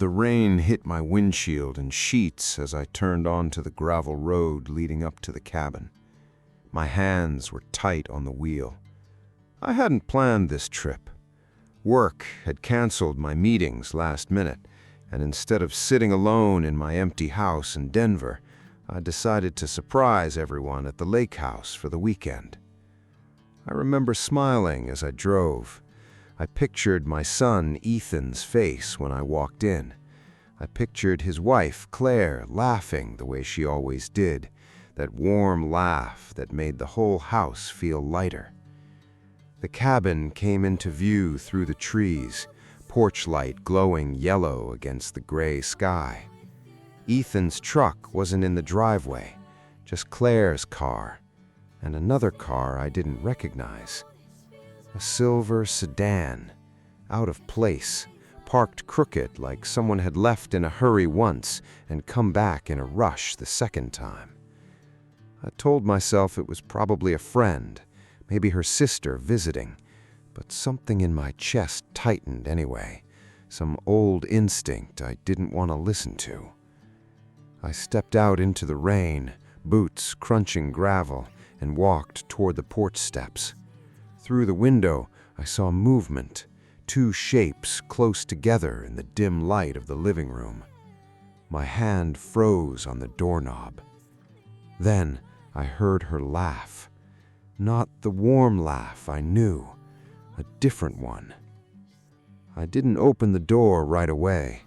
The rain hit my windshield in sheets as I turned onto the gravel road leading up to the cabin. My hands were tight on the wheel. I hadn't planned this trip. Work had canceled my meetings last minute, and instead of sitting alone in my empty house in Denver, I decided to surprise everyone at the lake house for the weekend. I remember smiling as I drove. I pictured my son Ethan's face when I walked in. I pictured his wife, Claire, laughing the way she always did, that warm laugh that made the whole house feel lighter. The cabin came into view through the trees, porch light glowing yellow against the gray sky. Ethan's truck wasn't in the driveway, just Claire's car, and another car I didn't recognize. A silver sedan, out of place, parked crooked like someone had left in a hurry once and come back in a rush the second time. I told myself it was probably a friend, maybe her sister visiting, but something in my chest tightened anyway, some old instinct I didn't want to listen to. I stepped out into the rain, boots crunching gravel, and walked toward the porch steps. Through the window, I saw movement, two shapes close together in the dim light of the living room. My hand froze on the doorknob. Then I heard her laugh. Not the warm laugh I knew, a different one. I didn't open the door right away.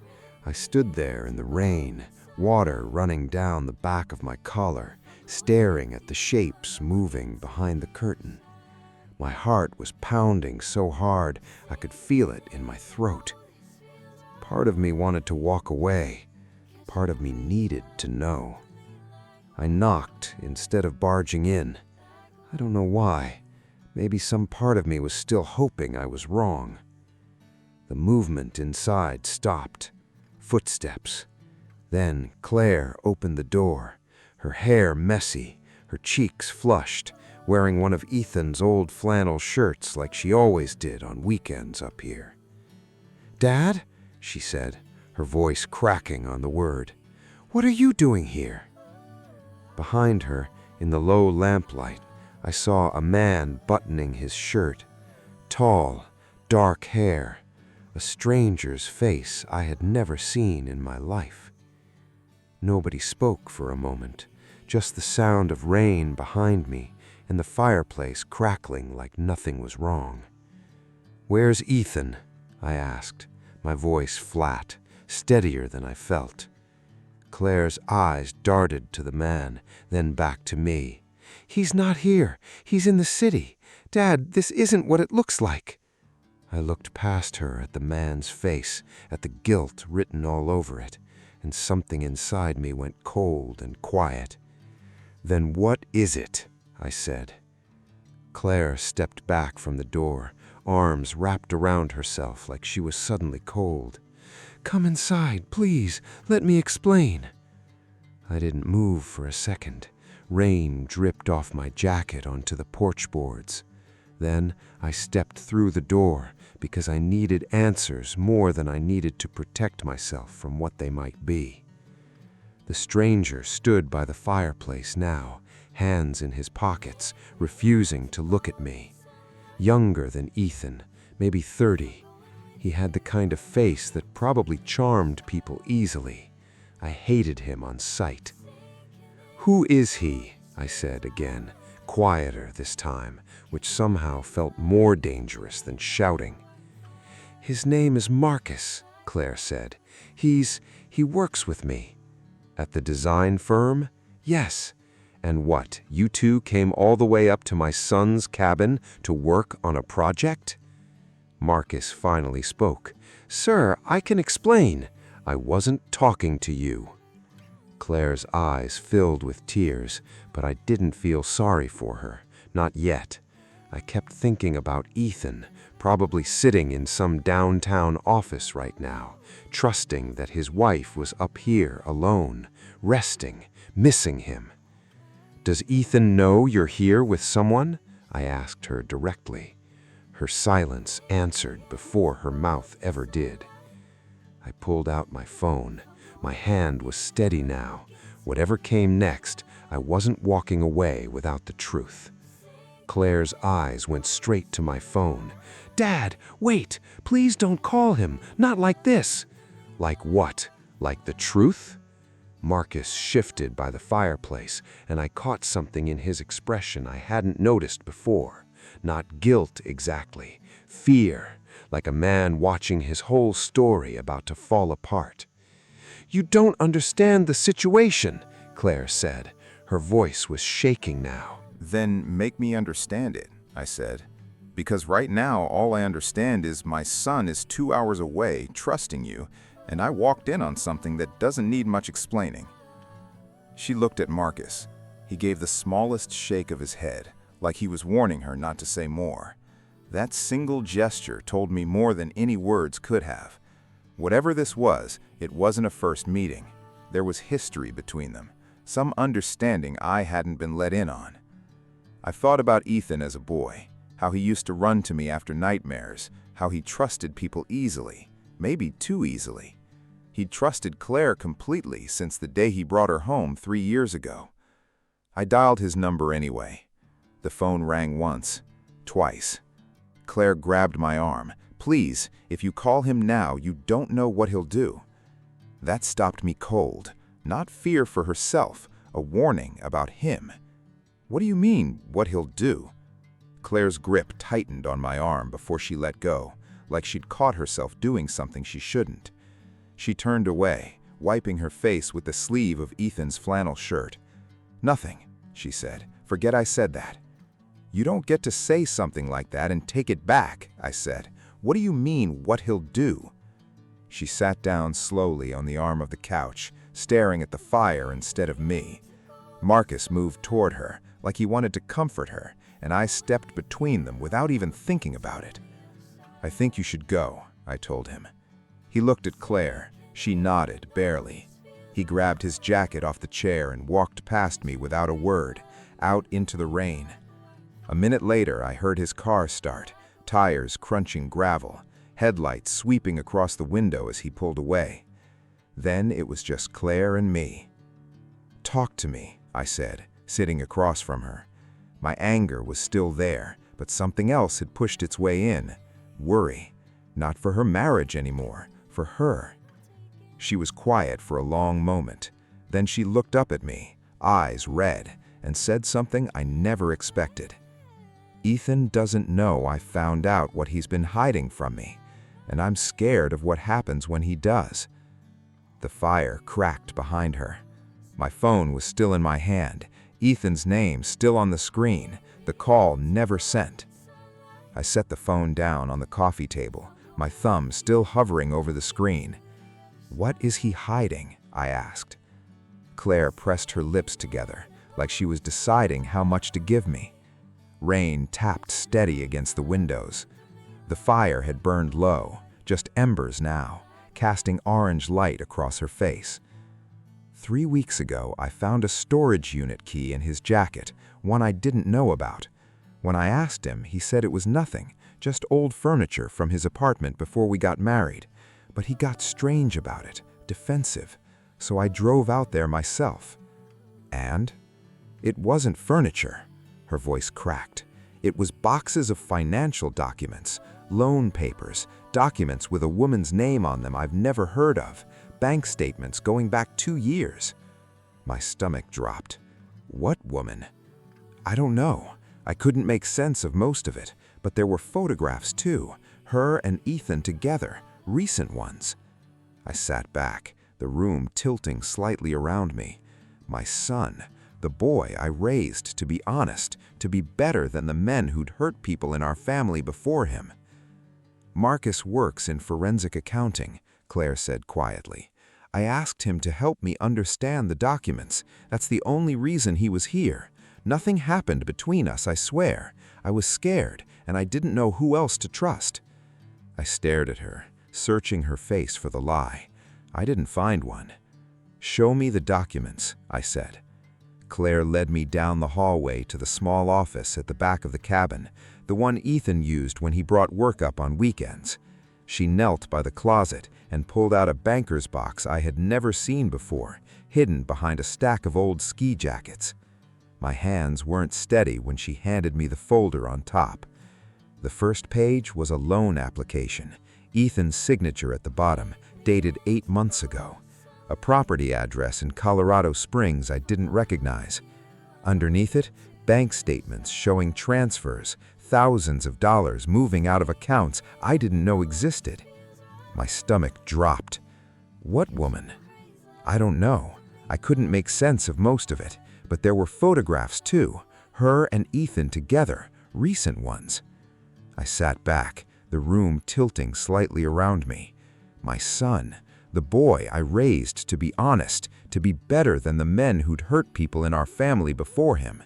I stood there in the rain, water running down the back of my collar, staring at the shapes moving behind the curtain. My heart was pounding so hard I could feel it in my throat. Part of me wanted to walk away. Part of me needed to know. I knocked instead of barging in. I don't know why. Maybe some part of me was still hoping I was wrong. The movement inside stopped. Footsteps. Then Claire opened the door, her hair messy, her cheeks flushed, wearing one of Ethan's old flannel shirts like she always did on weekends up here. "Dad," she said, her voice cracking on the word, "what are you doing here?" Behind her, in the low lamplight, I saw a man buttoning his shirt. Tall, dark hair, a stranger's face I had never seen in my life. Nobody spoke for a moment, just the sound of rain behind me and the fireplace crackling like nothing was wrong. "Where's Ethan?" I asked, my voice flat, steadier than I felt. Claire's eyes darted to the man, then back to me. "He's not here. He's in the city. Dad, this isn't what it looks like." I looked past her at the man's face, at the guilt written all over it, and something inside me went cold and quiet. "Then what is it?" I said. Claire stepped back from the door, arms wrapped around herself like she was suddenly cold. "Come inside, please. Let me explain." I didn't move for a second. Rain dripped off my jacket onto the porch boards. Then I stepped through the door because I needed answers more than I needed to protect myself from what they might be. The stranger stood by the fireplace now, hands in his pockets, refusing to look at me. Younger than Ethan, maybe 30. He had the kind of face that probably charmed people easily. I hated him on sight. "Who is he?" I said again, quieter this time, which somehow felt more dangerous than shouting. "His name is Marcus," Claire said. He works with me." "At the design firm?" "Yes." "And what, you two came all the way up to my son's cabin to work on a project?" Marcus finally spoke. "Sir, I can explain. I wasn't talking to you." Claire's eyes filled with tears, but I didn't feel sorry for her, not yet. I kept thinking about Ethan, probably sitting in some downtown office right now, trusting that his wife was up here alone, resting, missing him. "Does Ethan know you're here with someone?" I asked her directly. Her silence answered before her mouth ever did. I pulled out my phone. My hand was steady now. Whatever came next, I wasn't walking away without the truth. Claire's eyes went straight to my phone. "Dad, wait! Please don't call him! Not like this!" "Like what? Like the truth?" Marcus shifted by the fireplace, and I caught something in his expression I hadn't noticed before. Not guilt exactly, fear, like a man watching his whole story about to fall apart. "You don't understand the situation," Claire said. Her voice was shaking now. "Then make me understand it," I said. "Because right now all I understand is my son is 2 hours away, trusting you, and I walked in on something that doesn't need much explaining." She looked at Marcus. He gave the smallest shake of his head, like he was warning her not to say more. That single gesture told me more than any words could have. Whatever this was, it wasn't a first meeting. There was history between them, some understanding I hadn't been let in on. I thought about Ethan as a boy, how he used to run to me after nightmares, how he trusted people easily, maybe too easily. He'd trusted Claire completely since the day he brought her home 3 years ago. I dialed his number anyway. The phone rang once, twice. Claire grabbed my arm. "Please, if you call him now, you don't know what he'll do." That stopped me cold. Not fear for herself, a warning about him. "What do you mean, what he'll do?" Claire's grip tightened on my arm before she let go, like she'd caught herself doing something she shouldn't. She turned away, wiping her face with the sleeve of Ethan's flannel shirt. "Nothing," she said. "Forget I said that." "You don't get to say something like that and take it back," I said. "What do you mean, what he'll do?" She sat down slowly on the arm of the couch, staring at the fire instead of me. Marcus moved toward her, like he wanted to comfort her, and I stepped between them without even thinking about it. "I think you should go," I told him. He looked at Claire. She nodded, barely. He grabbed his jacket off the chair and walked past me without a word, out into the rain. A minute later, I heard his car start, tires crunching gravel, headlights sweeping across the window as he pulled away. Then it was just Claire and me. "Talk to me," I said, sitting across from her. My anger was still there, but something else had pushed its way in. Worry. Not for her marriage anymore, for her. She was quiet for a long moment. Then she looked up at me, eyes red, and said something I never expected. "Ethan doesn't know I found out what he's been hiding from me, and I'm scared of what happens when he does." The fire cracked behind her. My phone was still in my hand, Ethan's name still on the screen, the call never sent. I set the phone down on the coffee table, my thumb still hovering over the screen. "What is he hiding?" I asked. Claire pressed her lips together, like she was deciding how much to give me. Rain tapped steady against the windows. The fire had burned low, just embers now, casting orange light across her face. 3 weeks ago, I found a storage unit key in his jacket, one I didn't know about. When I asked him, he said it was nothing, just old furniture from his apartment before we got married. But he got strange about it, defensive, so I drove out there myself. And? It wasn't furniture. Her voice cracked. It was boxes of financial documents, loan papers, documents with a woman's name on them I've never heard of, bank statements going back 2 years. My stomach dropped. What woman? I don't know. I couldn't make sense of most of it, but there were photographs too, her and Ethan together, recent ones. I sat back, the room tilting slightly around me. My son, the boy I raised to be honest, to be better than the men who'd hurt people in our family before him. "Marcus works in forensic accounting," Claire said quietly. "I asked him to help me understand the documents. That's the only reason he was here. Nothing happened between us, I swear. I was scared, and I didn't know who else to trust." I stared at her, searching her face for the lie. I didn't find one. "Show me the documents," I said. Claire led me down the hallway to the small office at the back of the cabin, the one Ethan used when he brought work up on weekends. She knelt by the closet and pulled out a banker's box I had never seen before, hidden behind a stack of old ski jackets. My hands weren't steady when she handed me the folder on top. The first page was a loan application, Ethan's signature at the bottom, dated 8 months ago. A property address in Colorado Springs I didn't recognize. Underneath it, bank statements showing transfers, thousands of dollars moving out of accounts I didn't know existed. My stomach dropped. What woman? I don't know. I couldn't make sense of most of it, but there were photographs too, her and Ethan together, recent ones. I sat back, the room tilting slightly around me. My son, the boy I raised to be honest, to be better than the men who'd hurt people in our family before him.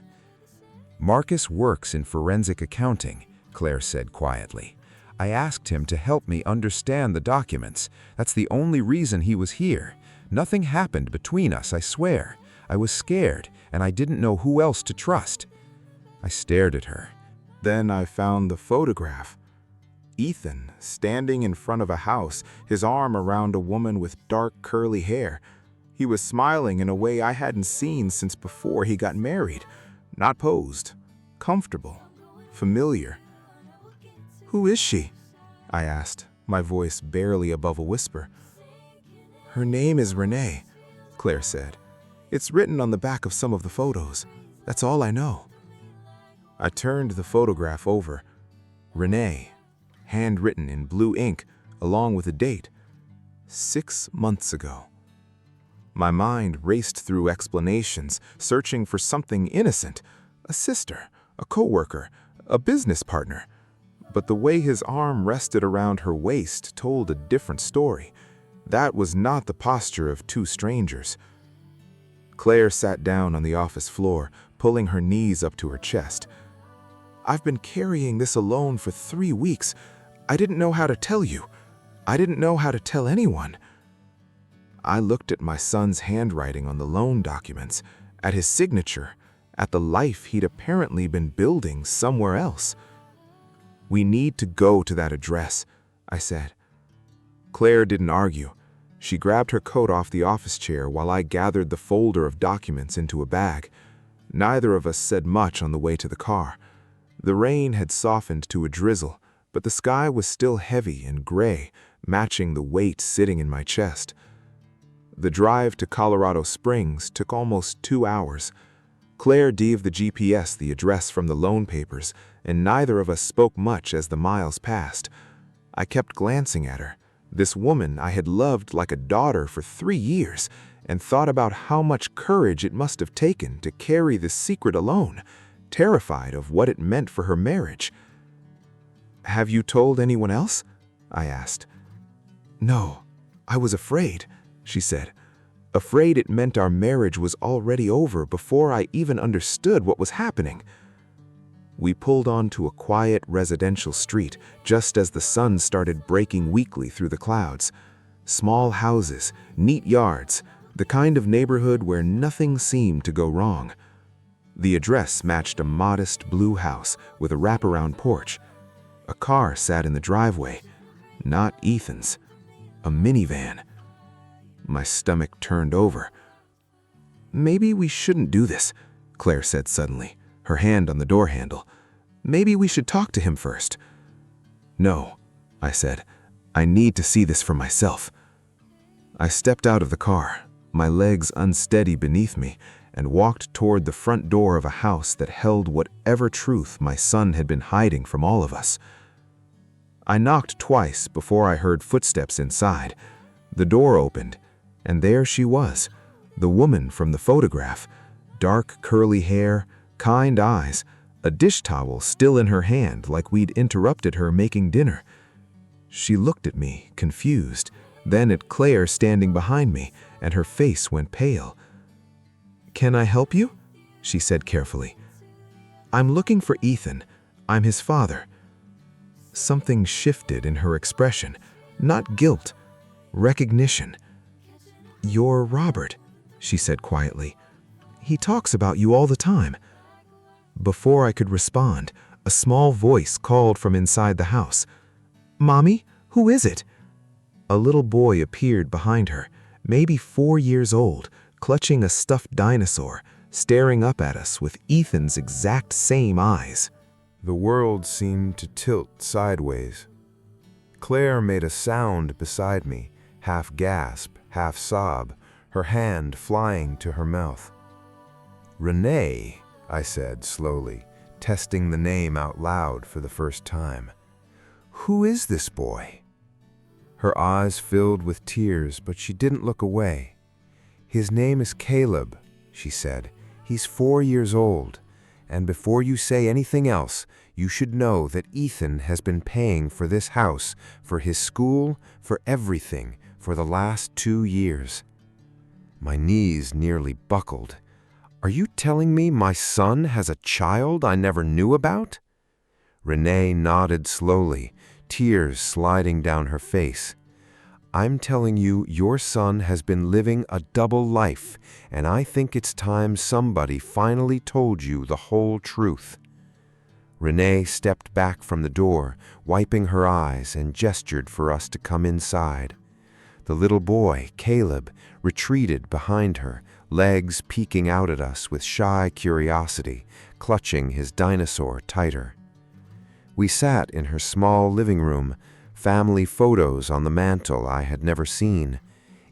Marcus works in forensic accounting, Claire said quietly. I asked him to help me understand the documents. That's the only reason he was here. Nothing happened between us, I swear. I was scared, and I didn't know who else to trust. I stared at her. Then I found the photograph. Ethan, standing in front of a house, his arm around a woman with dark curly hair. He was smiling in a way I hadn't seen since before he got married. Not posed, comfortable, familiar. "Who is she?" I asked, my voice barely above a whisper. "Her name is Renee," Claire said. "It's written on the back of some of the photos. That's all I know." I turned the photograph over. Renee, handwritten in blue ink, along with a date. 6 months ago. My mind raced through explanations, searching for something innocent. A sister, a coworker, a business partner. But the way his arm rested around her waist told a different story. That was not the posture of two strangers. Claire sat down on the office floor, pulling her knees up to her chest. "I've been carrying this alone for 3 weeks. I didn't know how to tell you. I didn't know how to tell anyone." I looked at my son's handwriting on the loan documents, at his signature, at the life he'd apparently been building somewhere else. "We need to go to that address," I said. Claire didn't argue. She grabbed her coat off the office chair while I gathered the folder of documents into a bag. Neither of us said much on the way to the car. The rain had softened to a drizzle, but the sky was still heavy and gray, matching the weight sitting in my chest. The drive to Colorado Springs took almost 2 hours. Claire gave the GPS the address from the loan papers, and neither of us spoke much as the miles passed. I kept glancing at her, this woman I had loved like a daughter for 3 years, and thought about how much courage it must have taken to carry this secret alone, terrified of what it meant for her marriage. "Have you told anyone else?" I asked. "No, I was afraid," she said. "Afraid it meant our marriage was already over before I even understood what was happening." We pulled onto a quiet residential street just as the sun started breaking weakly through the clouds. Small houses, neat yards, the kind of neighborhood where nothing seemed to go wrong. The address matched a modest blue house with a wraparound porch. A car sat in the driveway, not Ethan's, a minivan. My stomach turned over. "Maybe we shouldn't do this," Claire said suddenly, her hand on the door handle. "Maybe we should talk to him first." "No," I said. "I need to see this for myself." I stepped out of the car, my legs unsteady beneath me, and walked toward the front door of a house that held whatever truth my son had been hiding from all of us. I knocked twice before I heard footsteps inside. The door opened, and there she was, the woman from the photograph, dark curly hair, kind eyes, a dish towel still in her hand like we'd interrupted her making dinner. She looked at me, confused, then at Claire standing behind me, and her face went pale. "Can I help you?" she said carefully. "I'm looking for Ethan. I'm his father." Something shifted in her expression, not guilt, recognition. "You're Robert," she said quietly. "He talks about you all the time." Before I could respond, a small voice called from inside the house. "Mommy, Who is it?" A little boy appeared behind her, maybe 4 years old, clutching a stuffed dinosaur, staring up at us with Ethan's exact same eyes. The world seemed to tilt sideways. Claire made a sound beside me, half gasp, half sob, her hand flying to her mouth. "Renee," I said slowly, testing the name out loud for the first time. "Who is this boy?" Her eyes filled with tears, but she didn't look away. "His name is Caleb," she said. "He's 4 years old. And before you say anything else, you should know that Ethan has been paying for this house, for his school, for everything, for the last 2 years." My knees nearly buckled. "Are you telling me my son has a child I never knew about?" Renee nodded slowly, tears sliding down her face. "I'm telling you, your son has been living a double life, and I think it's time somebody finally told you the whole truth." Renee stepped back from the door, wiping her eyes, and gestured for us to come inside. The little boy, Caleb, retreated behind her, legs peeking out at us with shy curiosity, clutching his dinosaur tighter. We sat in her small living room, family photos on the mantel I had never seen,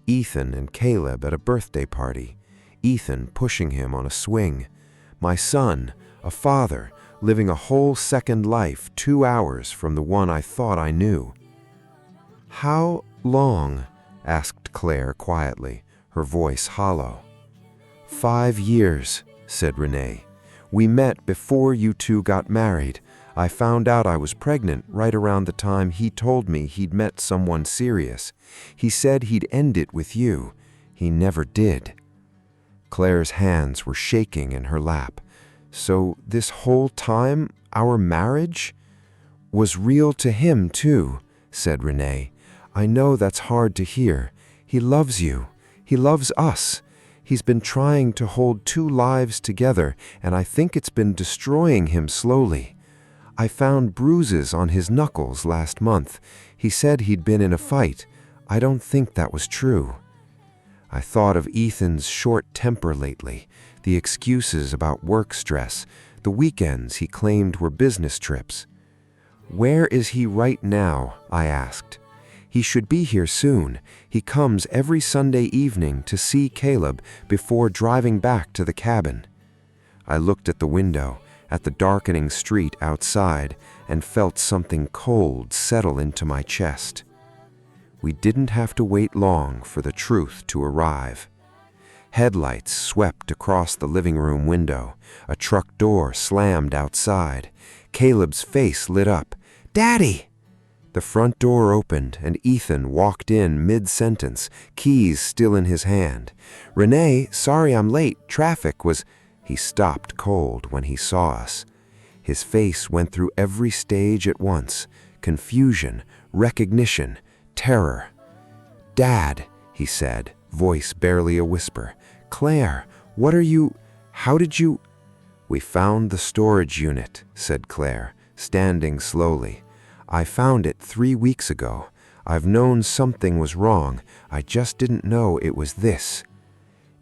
Ethan and Caleb at a birthday party, Ethan pushing him on a swing, my son, a father, living a whole second life 2 hours from the one I thought I knew. "How long?" asked Claire quietly, her voice hollow. 5 years, said Renee. "We met before you two got married. I found out I was pregnant right around the time he told me he'd met someone serious. He said he'd end it with you. He never did." Claire's hands were shaking in her lap. "So this whole time, our marriage was real to him too," said Renee. "I know that's hard to hear. He loves you. He loves us. He's been trying to hold 2 lives together, and I think it's been destroying him slowly. I found bruises on his knuckles last month. He said he'd been in a fight. I don't think that was true." I thought of Ethan's short temper lately, the excuses about work stress, the weekends he claimed were business trips. "Where is he right now?" I asked. "He should be here soon. He comes every Sunday evening to see Caleb before driving back to the cabin." I looked at the window, at the darkening street outside, and felt something cold settle into my chest. We didn't have to wait long for the truth to arrive. Headlights swept across the living room window. A truck door slammed outside. Caleb's face lit up. "Daddy!" The front door opened, and Ethan walked in mid-sentence, keys still in his hand. "Renee, sorry I'm late. Traffic was—" He stopped cold when he saw us. His face went through every stage at once: confusion, recognition, terror. "Dad," he said, voice barely a whisper. "Claire, what are you— How did you—" "We found the storage unit," said Claire, standing slowly. "I found it 3 weeks ago. I've known something was wrong. I just didn't know it was this."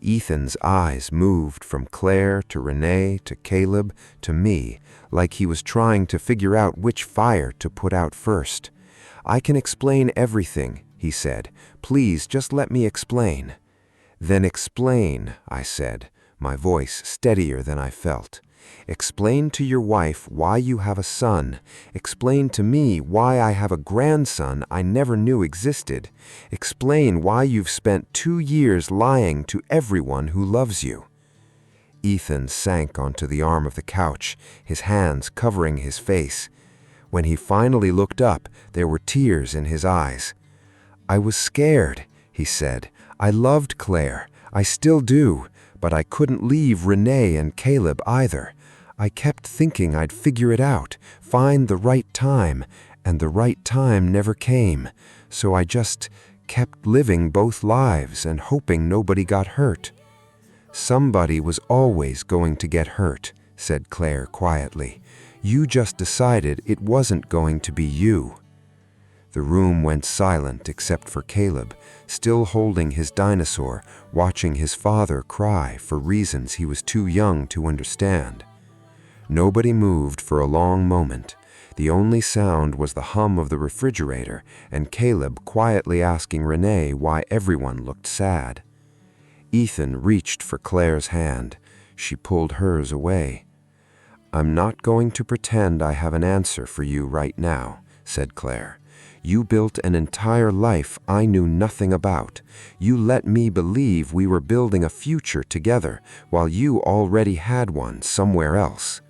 Ethan's eyes moved from Claire to Renee to Caleb to me, like he was trying to figure out which fire to put out first. "I can explain everything," he said. "Please just let me explain." "Then explain," I said, my voice steadier than I felt. "Explain to your wife why you have a son. Explain to me why I have a grandson I never knew existed. Explain why you've spent 2 years lying to everyone who loves you." Ethan sank onto the arm of the couch, his hands covering his face. When he finally looked up, there were tears in his eyes. "I was scared," he said. "I loved Claire. I still do. But I couldn't leave Renee and Caleb either. I kept thinking I'd figure it out, find the right time, and the right time never came. So I just kept living both lives and hoping nobody got hurt." "Somebody was always going to get hurt," said Claire quietly. "You just decided it wasn't going to be you." The room went silent except for Caleb, still holding his dinosaur, watching his father cry for reasons he was too young to understand. Nobody moved for a long moment. The only sound was the hum of the refrigerator and Caleb quietly asking Renee why everyone looked sad. Ethan reached for Claire's hand. She pulled hers away. "I'm not going to pretend I have an answer for you right now," said Claire. "You built an entire life I knew nothing about. You let me believe we were building a future together while you already had one somewhere else."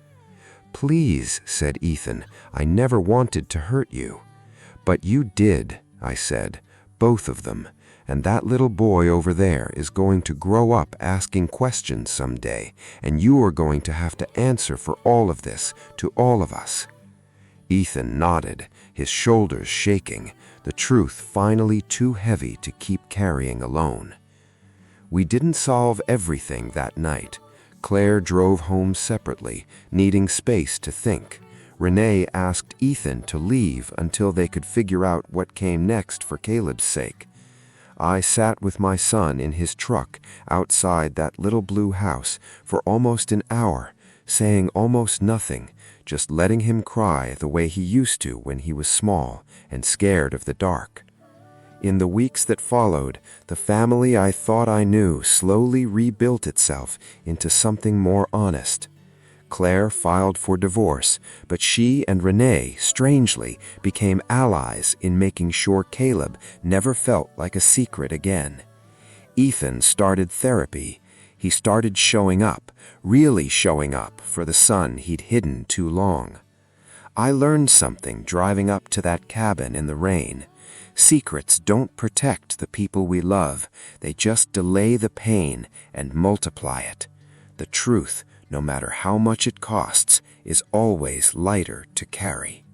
"Please," said Ethan, "I never wanted to hurt you." "But you did," I said, "both of them. And that little boy over there is going to grow up asking questions someday, and you are going to have to answer for all of this to all of us." Ethan nodded, his shoulders shaking, the truth finally too heavy to keep carrying alone. We didn't solve everything that night. Claire drove home separately, needing space to think. Renee asked Ethan to leave until they could figure out what came next for Caleb's sake. I sat with my son in his truck outside that little blue house for almost an hour, saying almost nothing, just letting him cry the way he used to when he was small and scared of the dark. In the weeks that followed, the family I thought I knew slowly rebuilt itself into something more honest. Claire filed for divorce, but she and Renee, strangely, became allies in making sure Caleb never felt like a secret again. Ethan started therapy. He started showing up, really showing up for the son he'd hidden too long. I learned something driving up to that cabin in the rain. Secrets don't protect the people we love. They just delay the pain and multiply it. The truth, no matter how much it costs, is always lighter to carry.